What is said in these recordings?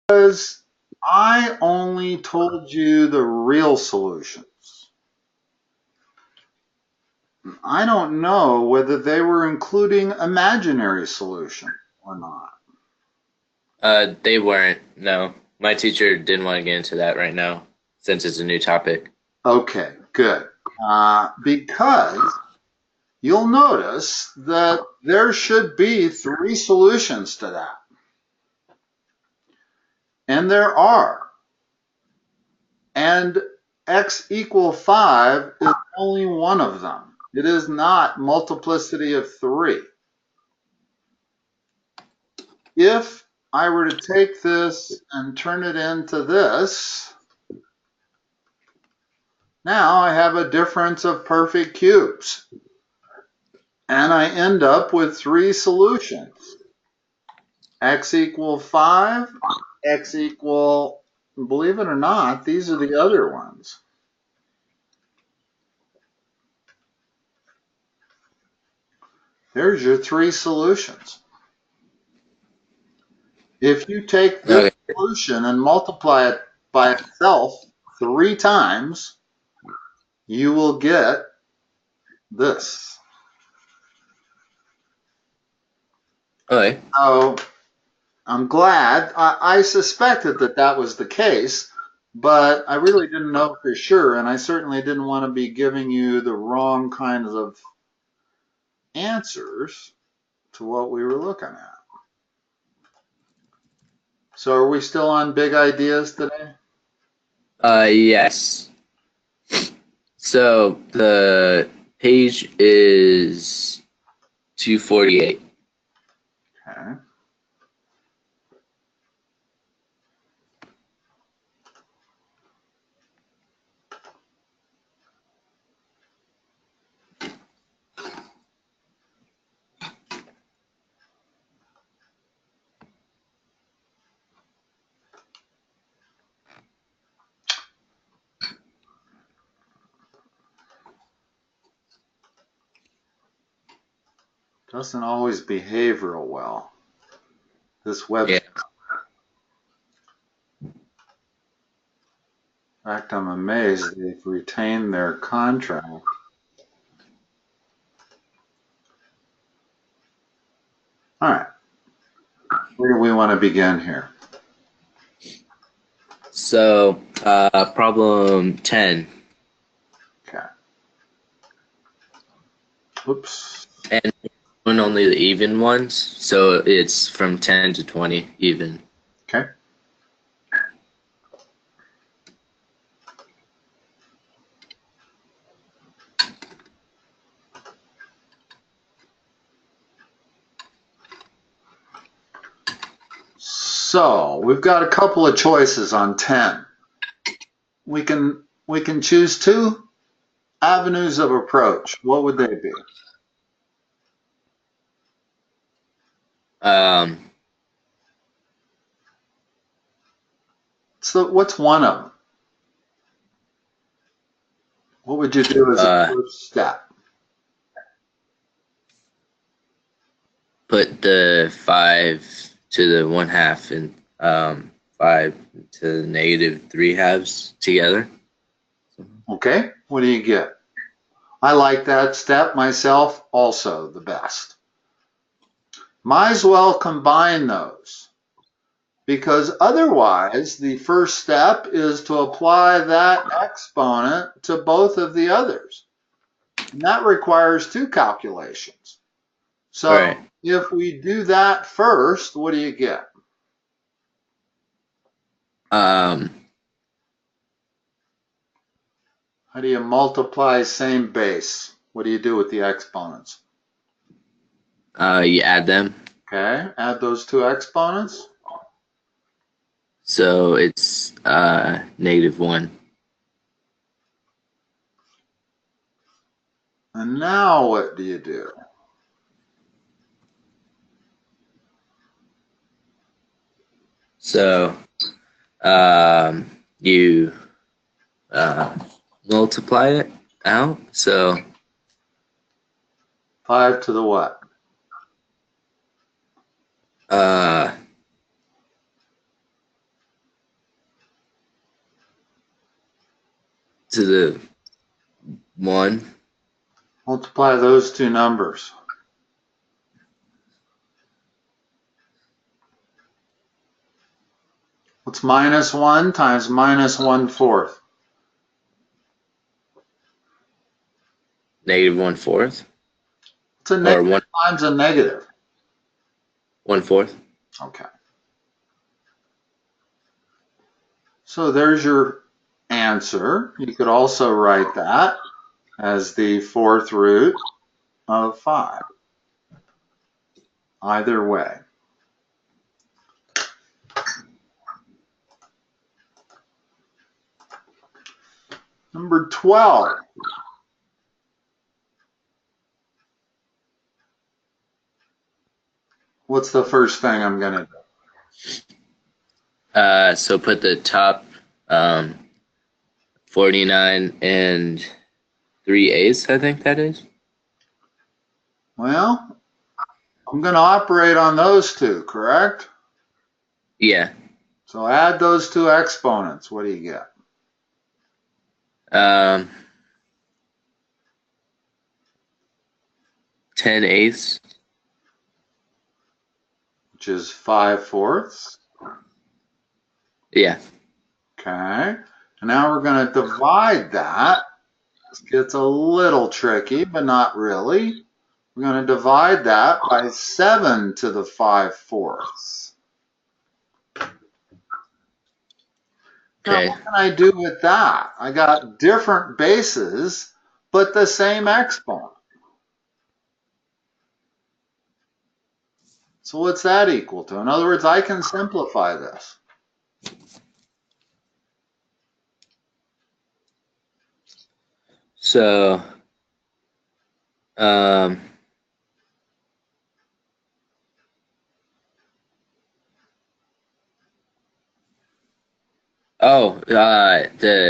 Because I only told you the real solutions. I don't know whether they were including imaginary solution or not. They weren't. No, my teacher didn't want to get into that right now since it's a new topic. Okay, good. Because you'll notice that there should be 3 solutions to that. And there are. And x equal 5 is only one of them. It is not multiplicity of 3. If I were to take this and turn it into this, now I have a difference of perfect cubes. And I end up with 3 solutions. X equal 5, x equal, believe it or not, these are the other ones. There's your 3 solutions. If you take this Okay. solution and multiply it by itself 3 times, you will get this. Okay. So I'm glad. I suspected that that was the case, but I really didn't know for sure, and I certainly didn't want to be giving you the wrong kinds of answers to what we were looking at. So are we still on big ideas today? Yes. So the page is 248. Okay. Doesn't always behave real well. This website. Yeah. In fact, I'm amazed they've retained their contract. All right. Where do we want to begin here? So problem 10. Okay. Oops. And only the even ones. So it's from 10 to 20 even. Okay. So we've got a couple of choices on 10. We can choose 2 avenues of approach. What would they be? Um, So what's one of them? What would you do as a uh, first step? put the 5 to the 1/2 and 5 to the -3/2 together. Okay. What do you get? I like that step myself also the best. Might as well combine those, because otherwise the first step is to apply that exponent to both of the others. And that requires 2 calculations. All So right. if we do that first, what do you get? Um, How do you multiply same base? What do you do with the exponents? you add them. Okay, add those 2 exponents. So it's -1. And now what do you do? So you uh, multiply it out. So 5 to the what? uh, to the 1. Multiply those two numbers. What's minus 1 times minus 1/4? Negative 1/4. It's a negative times a negative. 1/4. Okay. So there's your answer. You could also write that as the 4th root of 5. Either way. Number 12. What's the first thing I'm going to do? So put the top 49 and 3/8, I think that is. Well, I'm going to operate on those two, correct? Yeah. So add those two exponents. What do you get? 10/8. Which is 5/4. Yeah. Okay. And now we're going to divide that. This gets a little tricky, but not really. We're going to divide that by 7 to the 5/4. Okay. Now, what can I do with that? I got different bases, but the same exponent. So what's that equal to? In other words, I can simplify this. So,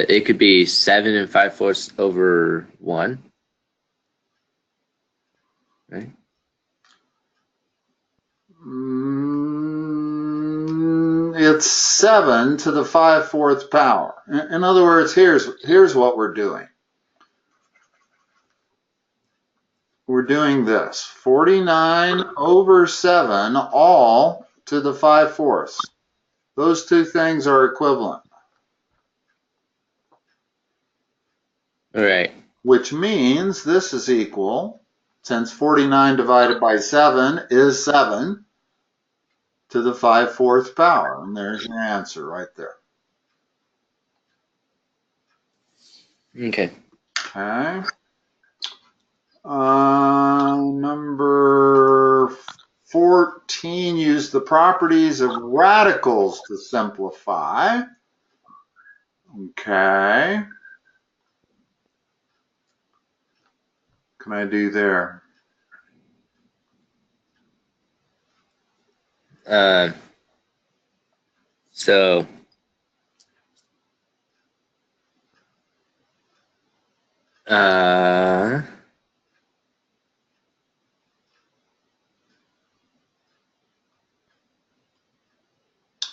it could be 7 5/4 over 1, right? It's 7 to the 5/4 power. In other words, here's what we're doing. We're doing this. 49 over 7 all to the 5/4. Those two things are equivalent. All right. Which means this is equal, since 49 divided by 7 is 7, to the 5/4 power. And there's your answer right there. Okay. Okay. Number 14, use the properties of radicals to simplify. Okay. Can I do there? So,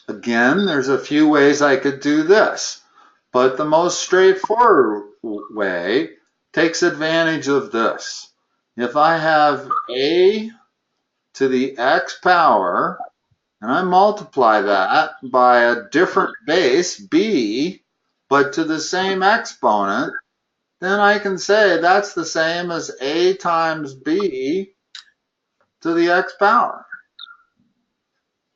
Again, there's a few ways I could do this, but the most straightforward way takes advantage of this. If I have a to the x power, and I multiply that by a different base, b, but to the same exponent, then I can say that's the same as a times b to the x power.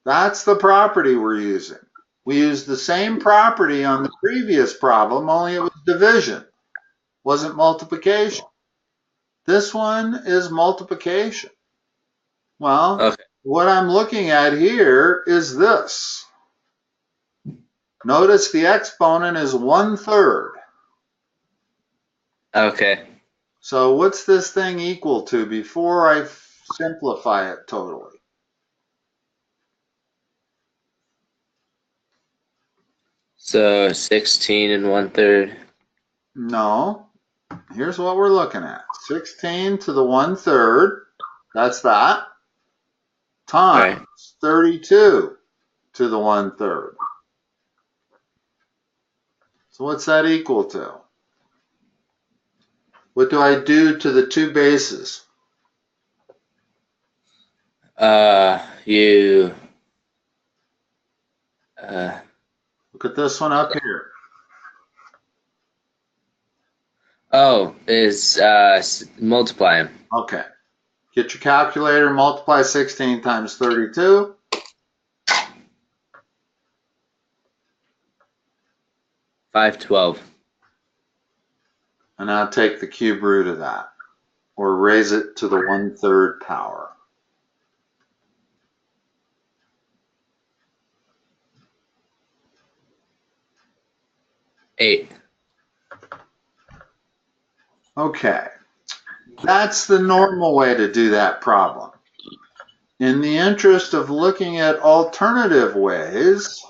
That's the property we're using. We used the same property on the previous problem, only it was division, wasn't multiplication. This one is multiplication. Well, okay. what I'm looking at here is this. Notice the exponent is 1/3. Okay. So what's this thing equal to before I simplify it totally? So 16 and 1/3. No. Here's what we're looking at. 16 to the 1/3, that's that, times 32 to the 1/3. So what's that equal to? What do I do to the two bases? You Look at this one up here. is multiply them. Okay. Get your calculator, multiply 16 times 32. 512. And now take the cube root of that, or raise it to the 1/3 power. Eight. Okay. That's the normal way to do that problem. In the interest of looking at alternative ways,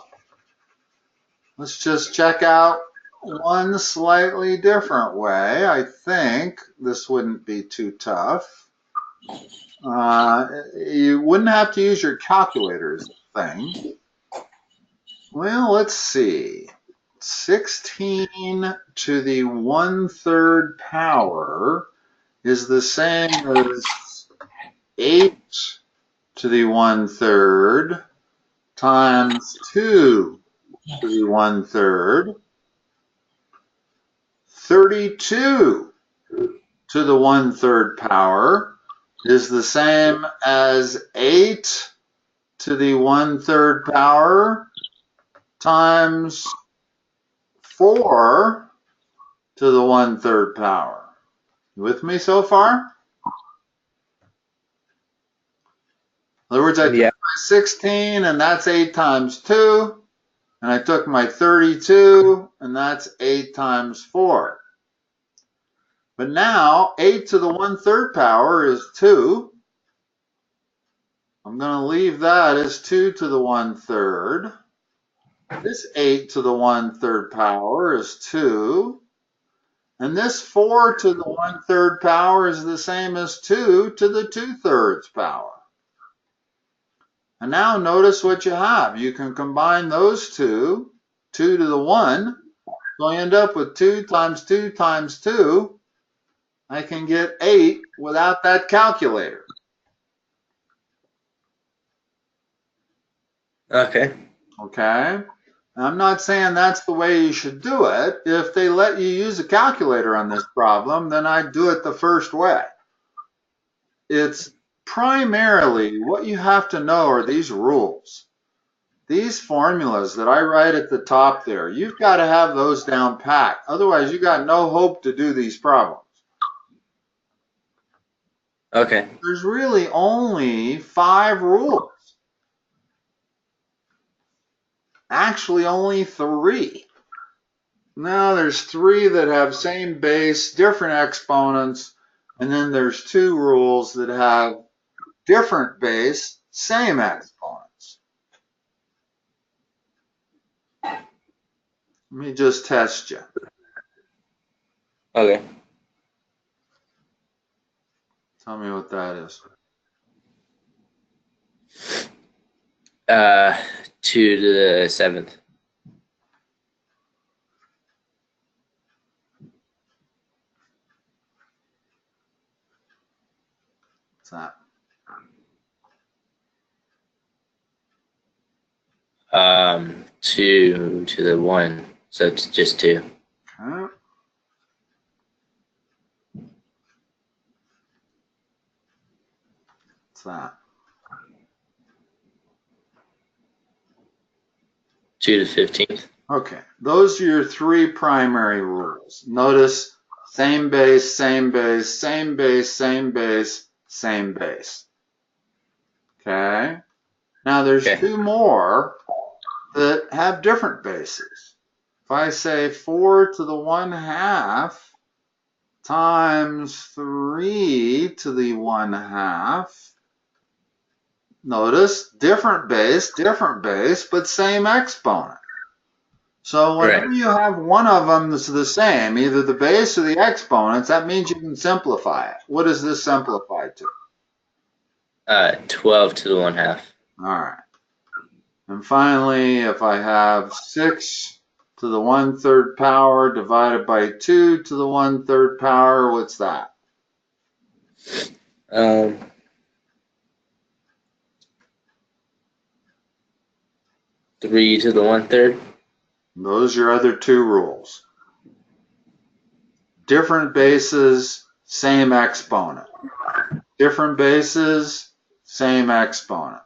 let's just check out one slightly different way. I think this wouldn't be too tough. You wouldn't have to use your calculator as a thing. Well, let's see. 16 to the 1/3 power is the same as 8 to the 1/3 times 2 to the 1/3. 32 to the 1/3 power is the same as 8 to the 1/3 power times 4 to the 1/3 power. You with me so far? In other words, I took my 16, and that's 8 times 2. And I took my 32, and that's 8 times 4. But now, 8 to the 1/3 power is 2. I'm going to leave that as 2 to the 1/3. This 8 to the 1/3 power is 2. And this 4 to the 1/3 power is the same as 2 to the 2/3 power. And now notice what you have. You can combine those two, 2 to the 1. So I end up with 2 times 2 times 2. I can get 8 without that calculator. Okay. Okay? I'm not saying that's the way you should do it. If they let you use a calculator on this problem, then I'd do it the first way. It's primarily what you have to know are these rules. These formulas that I write at the top there, you've got to have those down pat. Otherwise, you got no hope to do these problems. Okay. There's really only 5 rules. Actually, only 3. Now, there's 3 that have same base, different exponents, and then there's 2 rules that have different base, same exponents. Let me just test you. Okay. Tell me what that is. 2 to the 7th. What's that? 2 to the 1. So it's just 2. Okay. What's that? 2 to the 15th. Okay. Those are your 3 primary rules. Notice same base, same base, same base, same base, same base. Okay. Now there's 2 more that have different bases. If I say 4 to the 1/2 times 3 to the 1/2, notice different base, but same exponent. So whenever you have one of them that's the same, either the base or the exponents, that means you can simplify it. What does this simplify to? 12 to the 1/2. All right. And finally, if I have 6 to the 1/3 power divided by 2 to the 1/3 power. What's that? 3 to the 1/3. Those are your other two rules. Different bases, same exponent. Different bases, same exponent.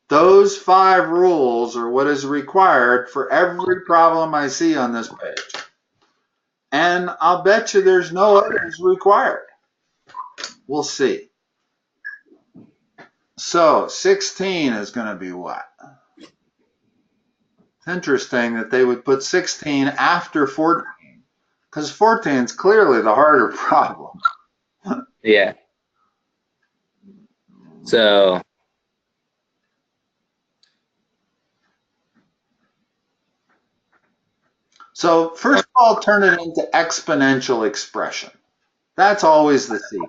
Those 5 rules are what is required for every problem I see on this page. And I'll bet you there's no others required. We'll see. So 16 is going to be what? It's interesting that they would put 16 after 14, because 14 is clearly the harder problem. Yeah. So first of all, turn it into exponential expression. That's always the key.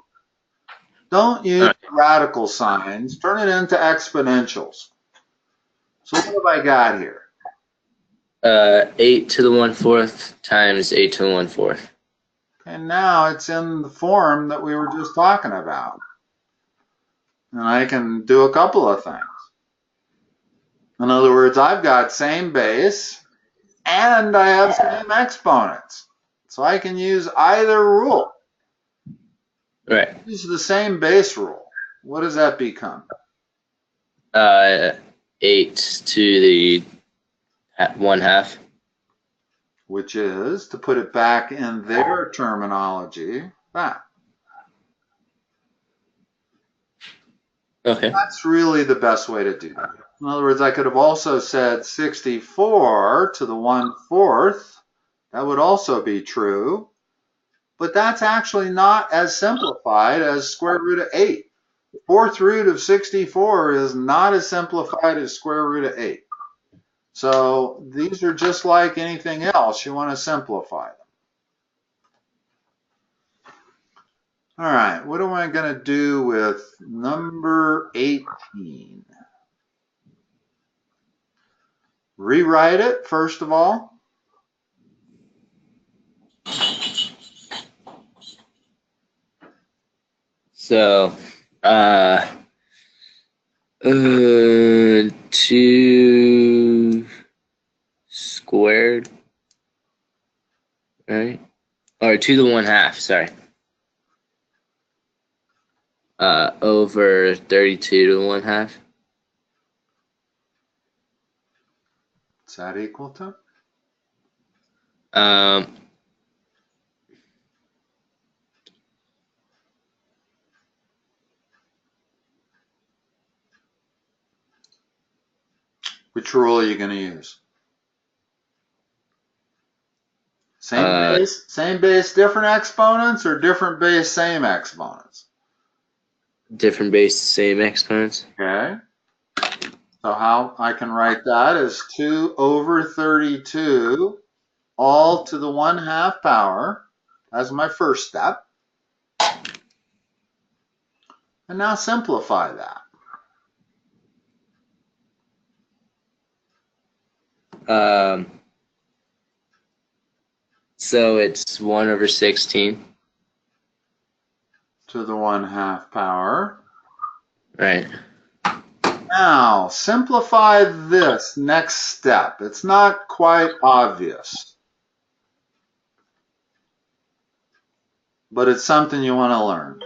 Don't use radical signs. Turn it into exponentials. So what have I got here? 8 to the 1/4 times 8 to the 1/4. And now it's in the form that we were just talking about. And I can do a couple of things. In other words, I've got same base and I have same exponents. So I can use either rule. Right. Use the same base rule. What does that become? 8 to the 1/2. Which is, to put it back in their terminology, that. Okay. That's really the best way to do that. In other words, I could have also said 64 to the 1/4. That would also be true. But that's actually not as simplified as square root of 8. The 4th root of 64 is not as simplified as square root of 8. So these are just like anything else. You want to simplify them. All right, what am I going to do with number 18? Rewrite it, first of all. So, 2 squared, right? Or 2 to the 1/2, sorry. Over 32 to the 1/2. What's that equal to? Which rule are you going to use? Same base, different exponents, or different base, same exponents? Different base, same exponents. Okay. So how I can write that is 2 over 32 all to the 1/2 power. That's my first step. And now simplify that. So it's 1 over 16. To the 1/2 power. Right. Now, simplify this next step. It's not quite obvious, but it's something you want to learn.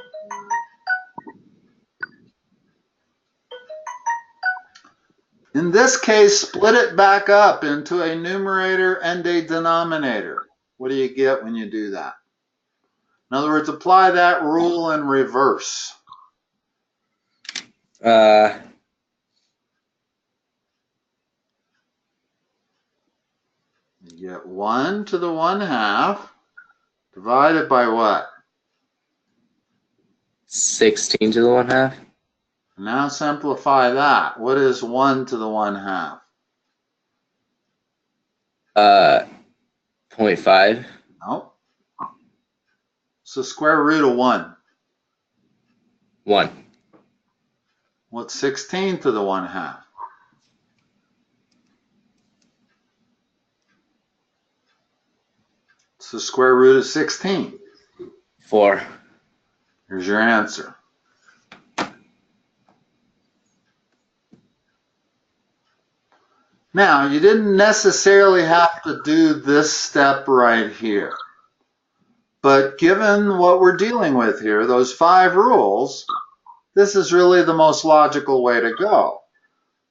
In this case, split it back up into a numerator and a denominator. What do you get when you do that? In other words, apply that rule in reverse. You get 1 to the 1/2 divided by what? 16 to the 1/2. Now simplify that. What is 1 to the 1/2? 0.5. Nope. So square root of 1. 1. What's 16 to the 1/2? the square root of 16? 4. Here's your answer. Now, you didn't necessarily have to do this step right here. But given what we're dealing with here, those 5 rules, this is really the most logical way to go.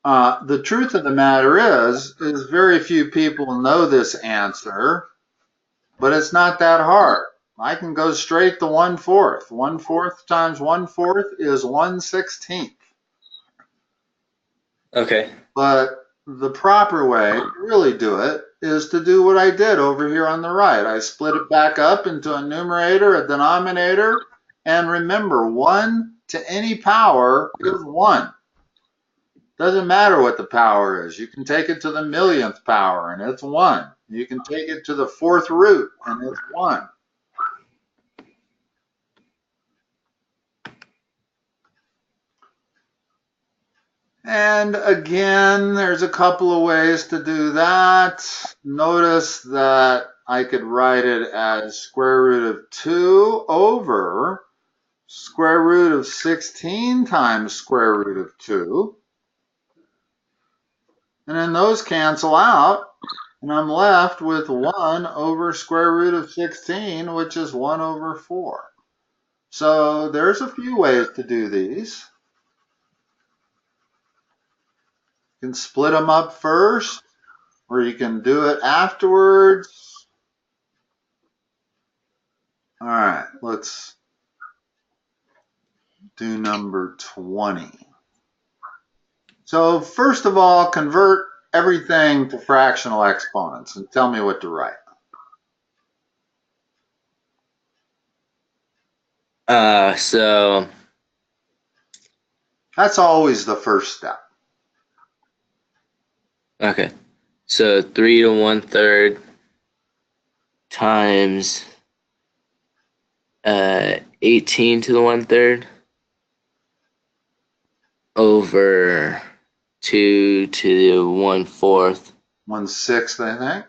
The truth of the matter is very few people know this answer, but it's not that hard. I can go straight to 1/4. 1/4 times 1/4 is 1/16. Okay. But the proper way to really do it is to do what I did over here on the right. I split it back up into a numerator, a denominator, and remember, 1 to any power is 1. Doesn't matter what the power is. You can take it to the millionth power, and it's 1. You can take it to the 4th root, and it's 1. And again, there's a couple of ways to do that. Notice that I could write it as square root of 2 over square root of 16 times square root of 2. And then those cancel out, and I'm left with 1 over square root of 16, which is 1 over 4. So there's a few ways to do these. You can split them up first, or you can do it afterwards. All right, let's do number 20. So first of all, convert everything to fractional exponents and tell me what to write. So That's always the first step. okay. So 3 to 1/3 times 18 to the 1/3 over 2 to the 1/4. 1/6, I think.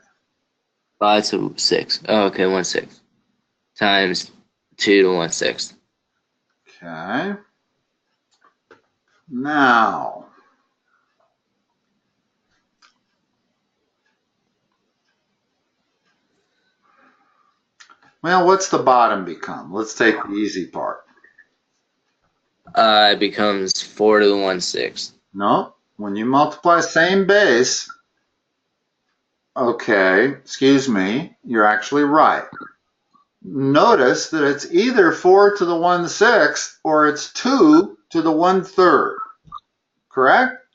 5 to 6. Oh, okay, 1/6 times 2 to 1/6. Okay. Now, well, what's the bottom become? Let's take the easy part. It becomes 4 to the 1/6. No, when you multiply same base, okay, excuse me, you're actually right. Notice that it's either 4 to the 1/6 or it's 2 to the 1/3. Correct?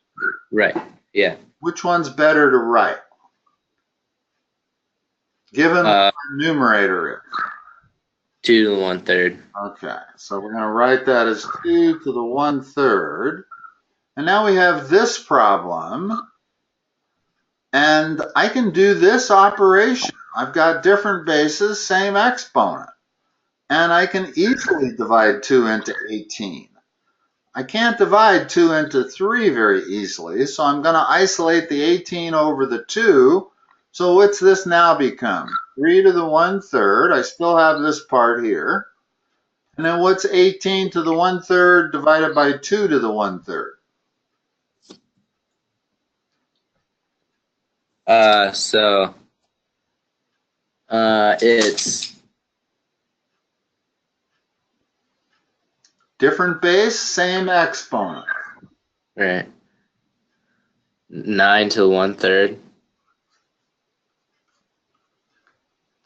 Right. Yeah. Which one's better to write? Given what the numerator is. 2 to the 1/3. Okay, so we're going to write that as 2 to the 1/3. And now we have this problem. And I can do this operation. I've got different bases, same exponent. And I can easily divide 2 into 18. I can't divide 2 into 3 very easily, so I'm going to isolate the 18 over the 2. So what's this now become? 3 to the 1/3. I still have this part here. And then what's 18 to the 1/3 divided by 2 to the 1/3? So it's Different base, same exponent. right. 9 to the 1/3.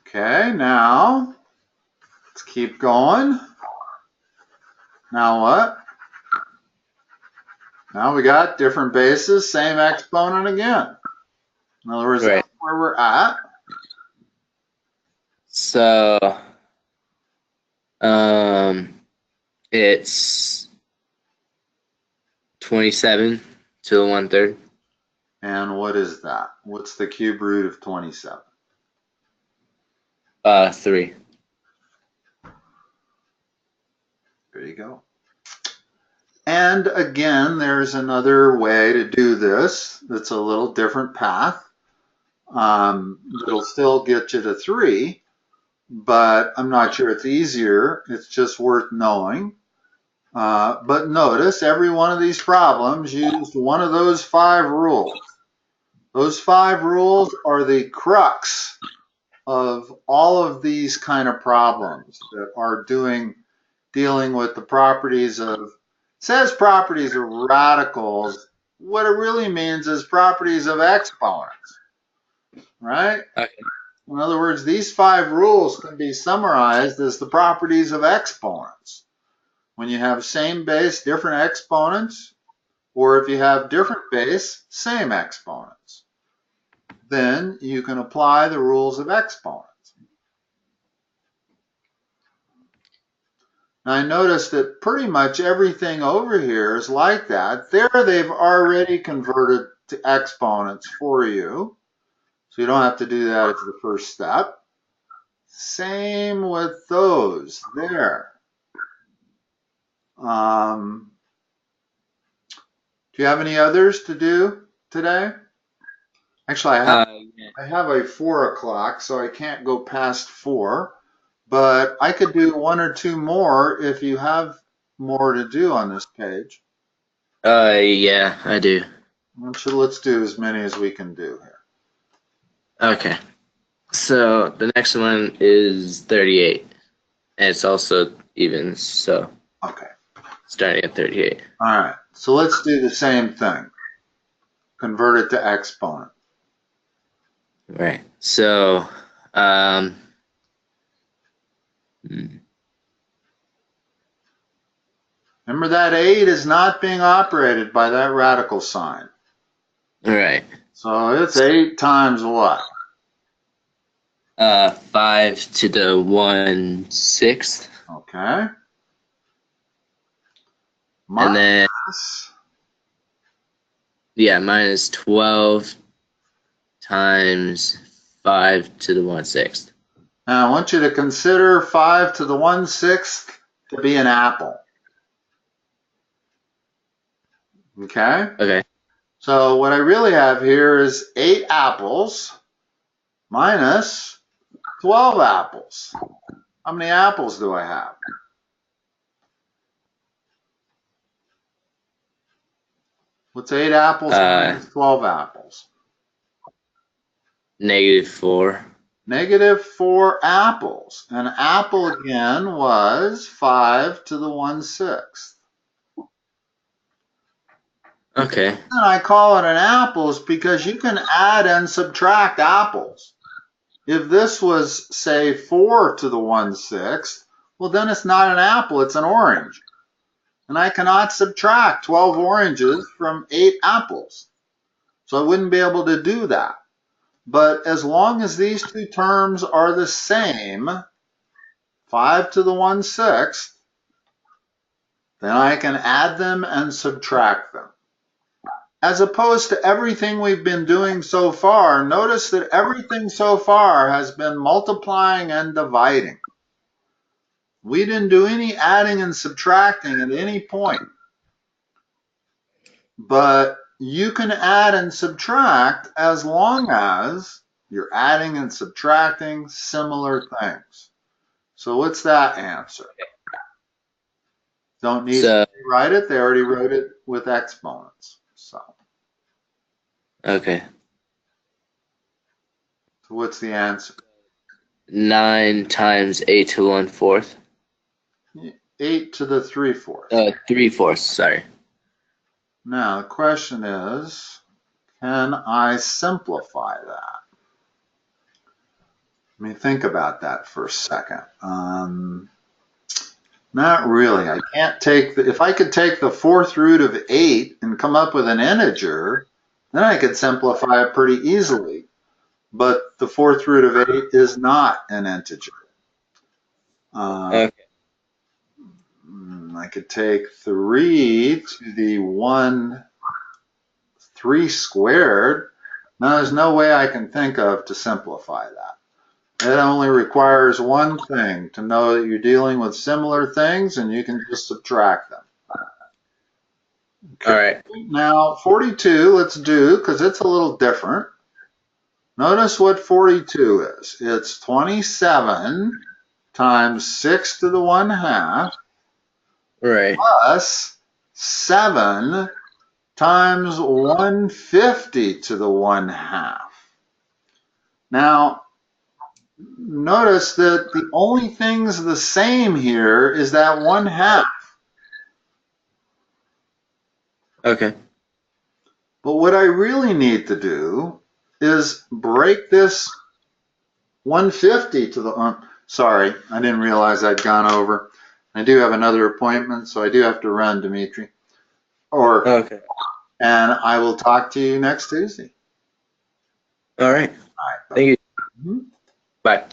Okay, now let's keep going. Now what? Now we got different bases, same exponent again. In other words, Right. that's where we're at. So it's 27 to the 1/3. And what is that? What's the cube root of 27? 3. There you go. And again, there's another way to do this that's a little different path. It'll still get you to 3. but I'm not sure it's easier. It's just worth knowing. But notice every one of these problems used one of those 5 rules. Those 5 rules are the crux of all of these kind of problems that are dealing with the properties of, it says properties of radicals. What it really means is properties of exponents, right? Okay. In other words, these 5 rules can be summarized as the properties of exponents. When you have same base, different exponents, or if you have different base, same exponents, then you can apply the rules of exponents. Now I noticed that pretty much everything over here is like that. There they've already converted to exponents for you, so you don't have to do that as the first step. Same with those there. Do you have any others to do today? Actually, I have a 4 o'clock, so I can't go past 4, but I could do 1 or 2 more if you have more to do on this page. Yeah, I do. Let's do as many as we can do here. Okay. So the next one is 38. And it's also even, so Okay. starting at 38. All right. So let's do the same thing. Convert it to exponent. Right. So, Remember that 8 is not being operated by that radical sign. right. So it's 8 times what? 5 to the 1/6. Okay. And then, minus 12 times 5 to the 1/6. Now I want you to consider 5 to the 1/6 to be an apple. Okay? Okay. So what I really have here is 8 apples minus 12 apples. How many apples do I have? What's 8 apples minus 12 apples? -4. -4 apples. An apple again was 5 to the 1/6. Okay. And I call it an apple is because you can add and subtract apples. If this was, say, 4 to the 1/6, well, then it's not an apple, it's an orange. And I cannot subtract 12 oranges from 8 apples. So I wouldn't be able to do that. But as long as these two terms are the same, 5 to the 1/6, then I can add them and subtract them. As opposed to everything we've been doing so far, notice that everything so far has been multiplying and dividing. We didn't do any adding and subtracting at any point. But you can add and subtract as long as you're adding and subtracting similar things. So what's that answer? Don't need to rewrite it. They already wrote it with exponents. So Okay. what's the answer? 9 times 8 to the 1/4. 8 to the 3/4. 3/4, sorry. Now the question is, can I simplify that? Let me think about that for a second. Not really. I can't take if I could take the 4th root of 8 and come up with an integer, then I could simplify it pretty easily. But the 4th root of 8 is not an integer. Okay. I could take 3 to the 3 squared. Now there's no way I can think of to simplify that. It only requires one thing, to know that you're dealing with similar things and you can just subtract them. Okay. All right. Now 42, let's do, because it's a little different. Notice what 42 is. It's 27 times 6 to the 1/2 Right. plus 7 times 150 to the 1/2. Now, notice that the only thing's the same here is that 1/2. Okay. But what I really need to do is break this 150 to the, sorry, I didn't realize I'd gone over. I do have another appointment, so I do have to run, Dimitri. Okay. And I will talk to you next Tuesday. All right. All right. Thank you. Mhm. Bye.